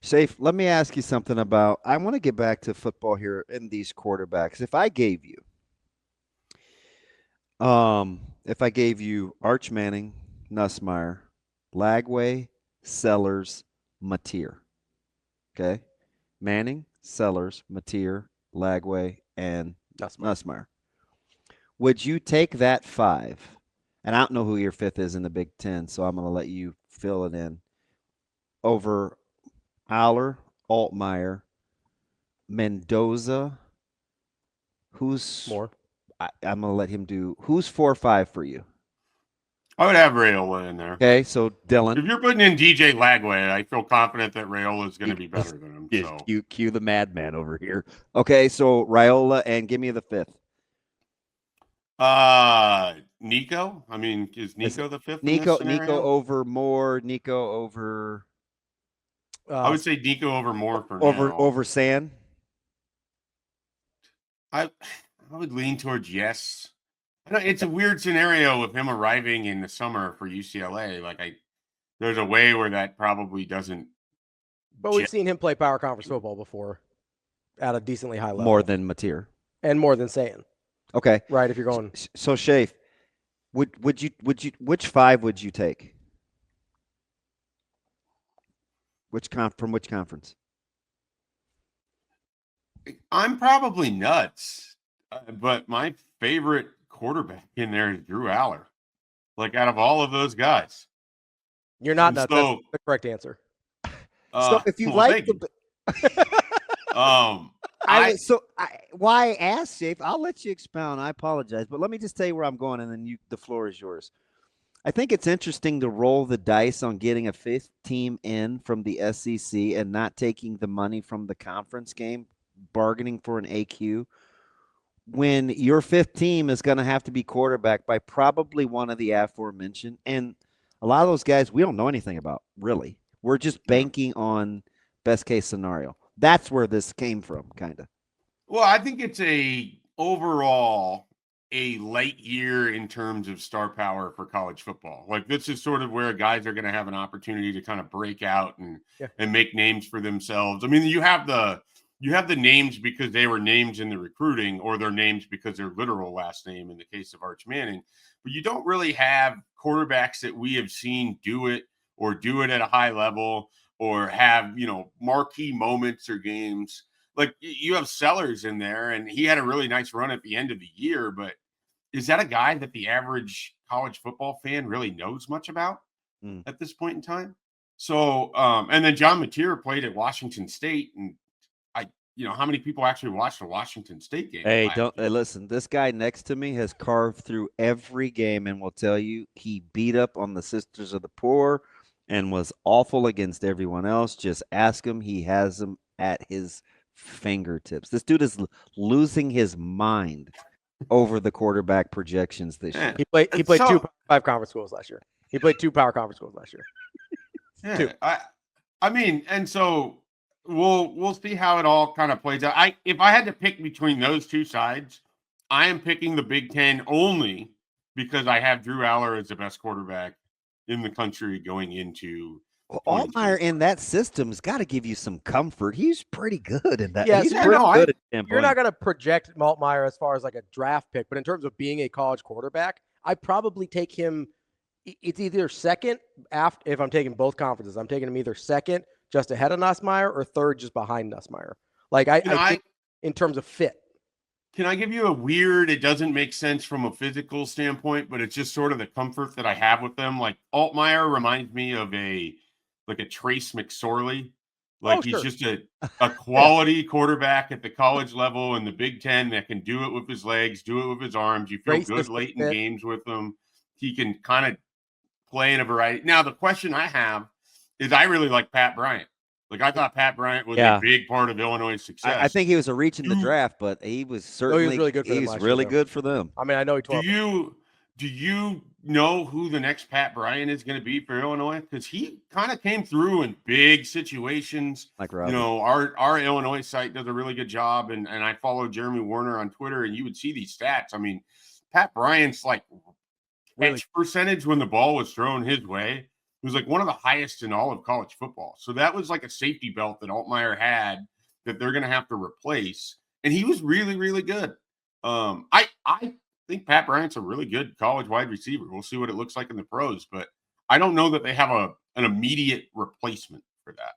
Safe, let me ask you something about. I want to get back to football here and these quarterbacks. If I gave you Arch Manning, Nussmeier, Lagway, Sellers, Mateer, okay? Manning, Sellers, Mateer, Lagway, and Nussmeier. Would you take that five? And I don't know who your fifth is in the Big Ten, so I'm going to let you fill it in. Over Aller, Altmaier, Mendoza. Who's More? I'm going to let him do. Who's 4-5 for you? I would have Raiola in there. Okay, so Dylan. If you're putting in DJ Lagway, I feel confident that Raiola is going to be better than him. So Cue the madman over here. Okay, so Raiola, and give me the fifth. Nico. I mean, is Nico the fifth? Nico over Moore. Nico over. I would say Nico over Moore for now. Over Sand. I would lean towards yes. It's a weird scenario with him arriving in the summer for UCLA. There's a way where that probably doesn't. But we've seen him play power conference football before at a decently high level. More than Mateer. And more than Sand. Okay. Right, if you're going. So Schaefer, which five would you take? From which conference? I'm probably nuts, but my favorite quarterback in there is Drew Aller. Out of all of those guys, you're not nuts. That's the correct answer. So if you like why I asked, Schaefer, I'll let you expound. I apologize, but let me just tell you where I'm going, and then the floor is yours. I think it's interesting to roll the dice on getting a fifth team in from the SEC and not taking the money from the conference game, bargaining for an AQ, when your fifth team is going to have to be quarterbacked by probably one of the aforementioned. And a lot of those guys we don't know anything about, really. We're just banking on best case scenario. That's where this came from, kind of. Well, I think it's overall a light year in terms of star power for college football. This is sort of where guys are going to have an opportunity to kind of break out and make names for themselves. I mean, you have the names because they were names in the recruiting, or they're names because they're literal last name in the case of Arch Manning. But you don't really have quarterbacks that we have seen do it at a high level, or have, marquee moments or games. You have Sellers in there, and he had a really nice run at the end of the year, but is that a guy that the average college football fan really knows much about at this point in time? So, and then John Mateer played at Washington State, and how many people actually watched the Washington State game? Hey, listen, this guy next to me has carved through every game and will tell you he beat up on the Sisters of the Poor and was awful against everyone else. Just ask him. He has them at his fingertips. This dude is losing his mind over the quarterback projections this year. He played 2 Power 5 conference schools last year. He played 2 power conference schools last year. Yeah, I mean, and so we'll see how it all kind of plays out. If I had to pick between those two sides, I am picking the Big Ten only because I have Drew Aller as the best quarterback in the country going into. Altmaier in that system's got to give you some comfort. He's pretty good in that. Yeah, he's you're not going to project Altmaier as far as a draft pick, but in terms of being a college quarterback, I probably take him. It's either second if I'm taking both conferences. I'm taking him either second, just ahead of Nussmeier, or third, just behind Nussmeier. I think in terms of fit. Can I give you a weird, it doesn't make sense from a physical standpoint, but it's just sort of the comfort that I have with them. Altmaier reminds me of a Trace McSorley. He's just a quality quarterback at the college level in the Big Ten that can do it with his legs, do it with his arms. You feel good late in games with him. He can kind of play in a variety. Now, the question I have is I really like Pat Bryant. I thought Pat Bryant was a big part of Illinois' success. I think he was a reach in the draft, but he was certainly he was really good for them. He was really good for them. I mean, I know he 12. Do you know who the next Pat Bryant is going to be for Illinois? Because he kind of came through in big situations. Like Ravi. Our Illinois site does a really good job, and I follow Jeremy Warner on Twitter, and you would see these stats. I mean, Pat Bryant's catch percentage when the ball was thrown his way It was like one of the highest in all of college football. So that was like a safety belt that Altmaier had that they're going to have to replace. And he was really, really good. I think Pat Bryant's a really good college wide receiver. We'll see what it looks like in the pros, but I don't know that they have an immediate replacement for that.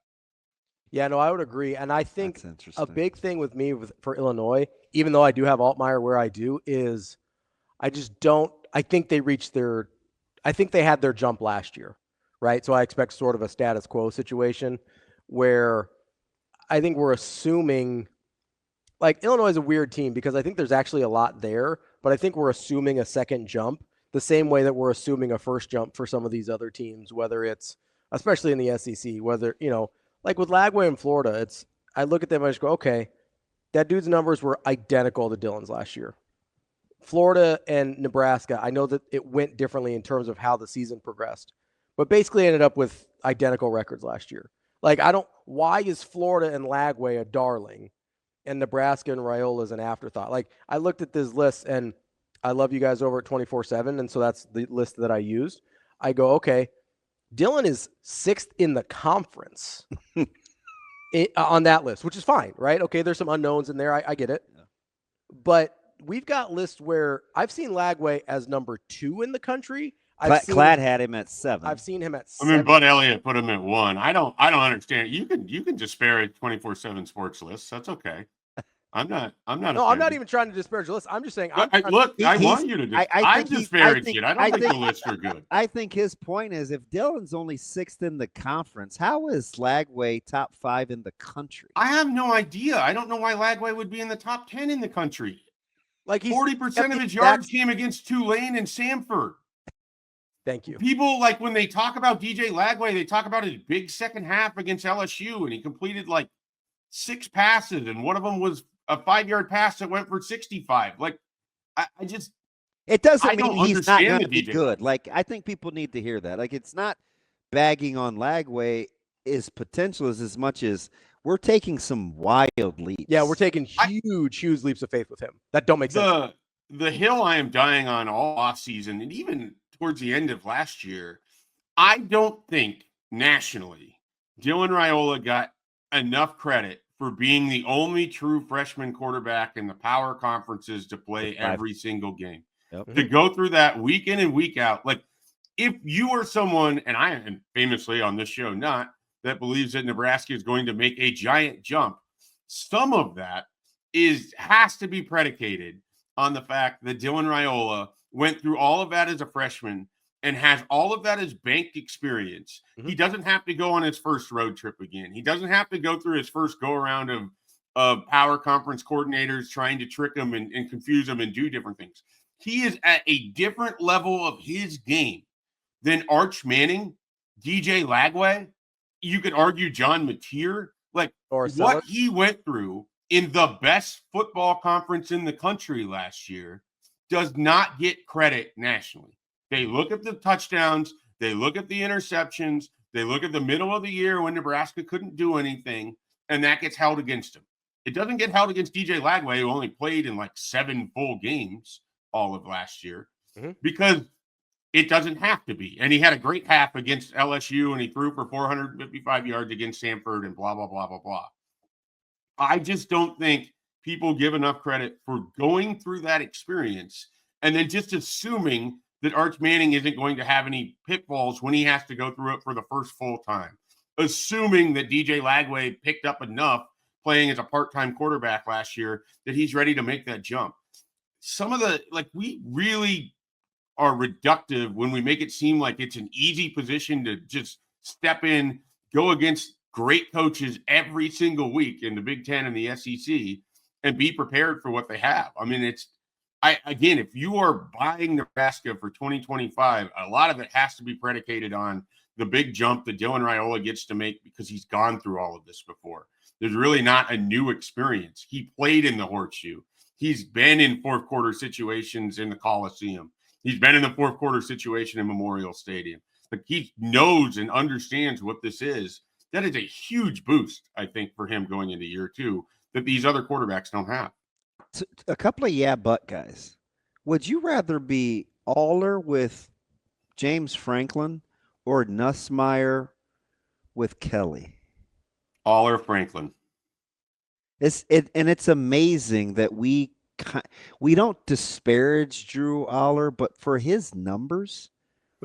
Yeah, no, I would agree. And I think a big thing with me for Illinois, even though I do have Altmaier where I do, is I think they had their jump last year, right? So I expect sort of a status quo situation where I think we're assuming, like, Illinois is a weird team because I think there's actually a lot there, but I think we're assuming a second jump the same way that we're assuming a first jump for some of these other teams, whether it's, especially in the SEC, whether, like with Lagway in Florida, I look at them and I just go, okay, that dude's numbers were identical to Dylan's last year. Florida and Nebraska, I know that it went differently in terms of how the season progressed, but basically ended up with identical records last year. Like, why is Florida and Lagway a darling and Nebraska and Raiola is an afterthought? Like, I looked at this list, and I love you guys over at 24/7, and so that's the list that I used. I go, okay, Dylan is 6th in the conference on that list, which is fine, right? Okay, there's some unknowns in there. I get it. Yeah. But we've got lists where I've seen Lagway as number 2 in the country. Clad had him at 7. I've seen him at 7. I mean, Bud Elliott put him at 1. I don't understand. You can disparage 24/7 Sports lists. That's okay. I'm not. No, I'm not even trying to disparage the list. I'm just saying. I want you to. I disparage it. I don't think the lists are good. I think his point is, if Dylan's only 6th in the conference, how is Lagway top 5 in the country? I have no idea. I don't know why Lagway would be in the top 10 in the country. Like, 40% of his yards came against Tulane and Samford. Thank you. People, like, when they talk about DJ Lagway, they talk about his big second half against LSU, and he completed like 6 passes, and one of them was a 5-yard pass that went for 65. Like, it doesn't mean he's not going to be good. Like, I think people need to hear that. Like, it's not bagging on Lagway. His potential is as much as we're taking some wild leaps. Yeah, we're taking huge leaps of faith with him. That don't make sense. The hill I am dying on all offseason, and even towards the end of last year, I don't think nationally Dylan Raiola got enough credit for being the only true freshman quarterback in the power conferences to play every single game. Yep. To go through that week in and week out. Like, if you are someone, and I am famously on this show not, that believes that Nebraska is going to make a giant jump, some of that has to be predicated on the fact that Dylan Raiola went through all of that as a freshman and has all of that as banked experience. Mm-hmm. He doesn't have to go on his first road trip again. He doesn't have to go through his first go-around of power conference coordinators trying to trick him and confuse him and do different things. He is at a different level of his game than Arch Manning, DJ Lagway. You could argue John Mateer. Like, what he went through in the best football conference in the country last year does not get credit nationally. They look at the touchdowns, they look at the interceptions, they look at the middle of the year when Nebraska couldn't do anything, and that gets held against him. It doesn't get held against DJ Lagway, who only played in like 7 full games all of last year, because it doesn't have to be. And he had a great half against LSU, and he threw for 455 yards against Samford and blah, blah, blah, blah, blah. I just don't think people give enough credit for going through that experience and then just assuming that Arch Manning isn't going to have any pitfalls when he has to go through it for the first full time. Assuming that DJ Lagway picked up enough playing as a part-time quarterback last year that he's ready to make that jump. Some of we really are reductive when we make it seem like it's an easy position to just step in, go against great coaches every single week in the Big Ten and the SEC and be prepared for what they have. I mean, again, if you are buying Nebraska for 2025, a lot of it has to be predicated on the big jump that Dylan Raiola gets to make because he's gone through all of this before. There's really not a new experience. He played in the horseshoe. He's been in fourth quarter situations in the Coliseum. He's been in the fourth quarter situation in Memorial Stadium. Like, he knows and understands what this is. That is a huge boost, I think, for him going into year 2 that these other quarterbacks don't have. A couple of but guys. Would you rather be Aller with James Franklin or Nussmeier with Kelly? Aller Franklin. It's amazing that we don't disparage Drew Aller, but for his numbers,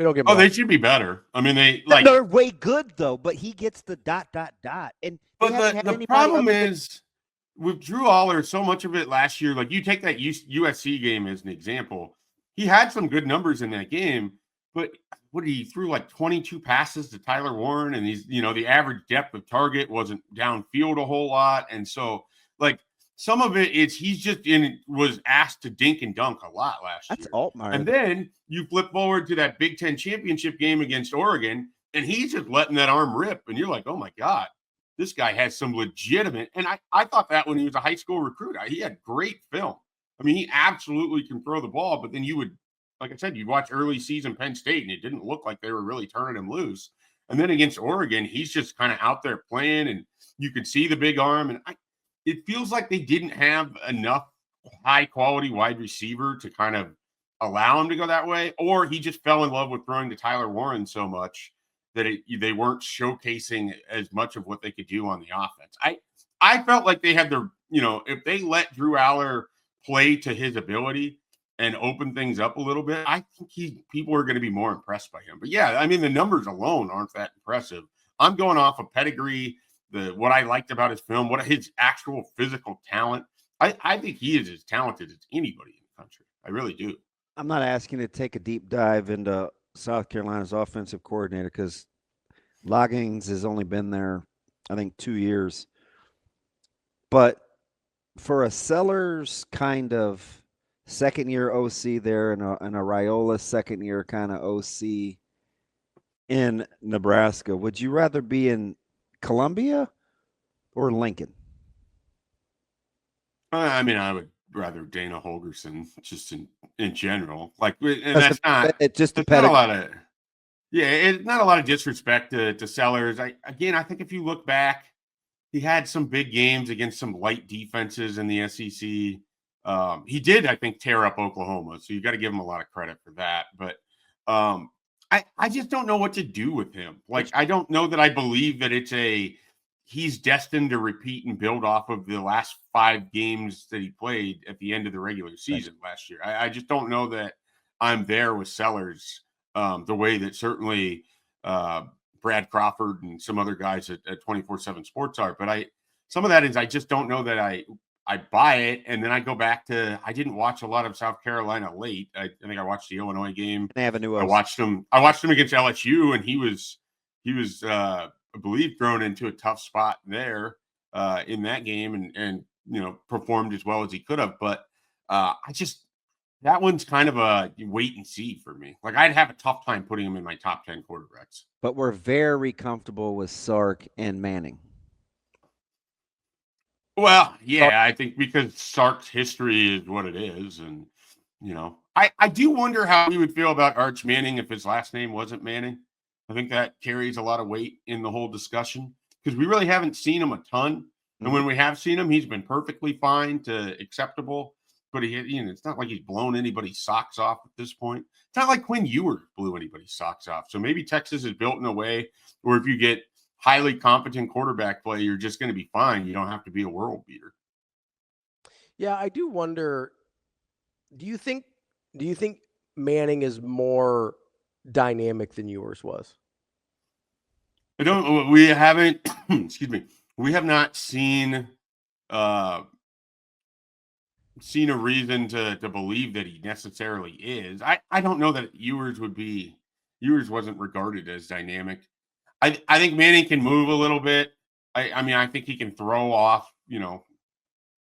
We don't get. Oh, they should be better. I mean, they're way good though. But he gets the ... and they But haven't had the anybody problem other than- is with Drew Aller, so much of it last year, like you take that USC game as an example, he had some good numbers in that game, but what he threw like 22 passes to Tyler Warren, and he's, the average depth of target wasn't downfield a whole lot. And so, like, some of it is he's just was asked to dink and dunk a lot last That's year. Altmaier. And then you flip forward to that Big Ten championship game against Oregon, and he's just letting that arm rip. And you're like, oh my God, this guy has some legitimate. And I thought that when he was a high school recruit, he had great film. I mean, he absolutely can throw the ball, but then you would, like I said, you'd watch early season Penn State, and it didn't look like they were really turning him loose. And then against Oregon, he's just kind of out there playing, and you could see the big arm. And it feels like they didn't have enough high-quality wide receiver to kind of allow him to go that way, or he just fell in love with throwing to Tyler Warren so much that they weren't showcasing as much of what they could do on the offense. I felt like they had if they let Drew Aller play to his ability and open things up a little bit, I think people are going to be more impressed by him. But yeah, I mean, the numbers alone aren't that impressive. I'm going off of pedigree, what I liked about his film, what his actual physical talent. I think he is as talented as anybody in the country. I really do. I'm not asking you to take a deep dive into South Carolina's offensive coordinator because Loggins has only been there, I think, 2 years. But for a Sellers kind of second-year OC there and a Raiola second-year kind of OC in Nebraska, would you rather be in Columbia or Lincoln? I mean, I would rather Dana Holgerson just in general. Like, and that's not it just it's not a lot of it's not a lot of disrespect to Sellers. I think if you look back, he had some big games against some light defenses in the SEC. He did, I think, tear up Oklahoma, so you got to give him a lot of credit for that. But I just don't know what to do with him. Like, I don't know that I believe that he's destined to repeat and build off of the last 5 games that he played at the end of the regular season last year. I just don't know that I'm there with Sellers the way that certainly Brad Crawford and some other guys at 24/7 Sports are. But some of that is I just don't know that I buy it. And then I go back to I didn't watch a lot of South Carolina late. I think I watched the Illinois game. They have a new I watched him against LSU, and he was I believe thrown into a tough spot there in that game and performed as well as he could have. But that one's kind of a wait and see for me. Like, I'd have a tough time putting him in my top 10 quarterbacks. But we're very comfortable with Sark and Manning. Well, yeah, I think because Sark's history is what it is. And, I do wonder how we would feel about Arch Manning if his last name wasn't Manning. I think that carries a lot of weight in the whole discussion because we really haven't seen him a ton. And when we have seen him, he's been perfectly fine to acceptable. But it's not like he's blown anybody's socks off at this point. It's not like Quinn Ewers blew anybody's socks off. So maybe Texas is built in a way where if you get highly competent quarterback play, you're just going to be fine. You don't have to be a world beater. Yeah, I do wonder. Do you think Manning is more dynamic than Ewers was? We haven't, excuse me. We have not seen a reason to believe that he necessarily is. I don't know that Ewers wasn't regarded as dynamic. I think Manning can move a little bit. I mean, I think he can throw off,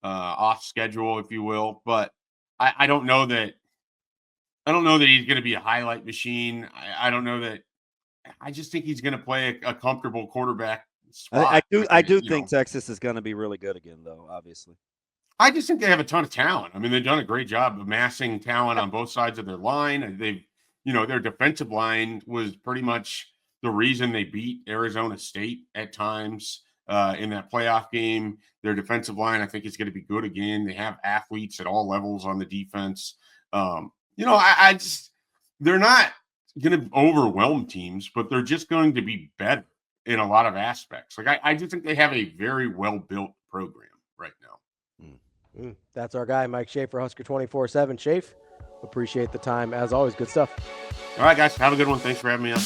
off schedule, if you will, but I don't know that he's going to be a highlight machine. I don't know that. I just think he's going to play a comfortable quarterback spot. I do think Texas is going to be really good again, though, obviously. I just think they have a ton of talent. I mean, they've done a great job amassing talent on both sides of their line. Their defensive line was pretty much the reason they beat Arizona State at times in that playoff game. Their defensive line, I think, is going to be good again. They have athletes at all levels on the defense. They're not going to overwhelm teams, but they're just going to be better in a lot of aspects. Like I do think they have a very well-built program right now. That's our guy, Mike Schaefer, Husker247. Schaefer, appreciate the time. As always, good stuff. All right, guys. Have a good one. Thanks for having me on.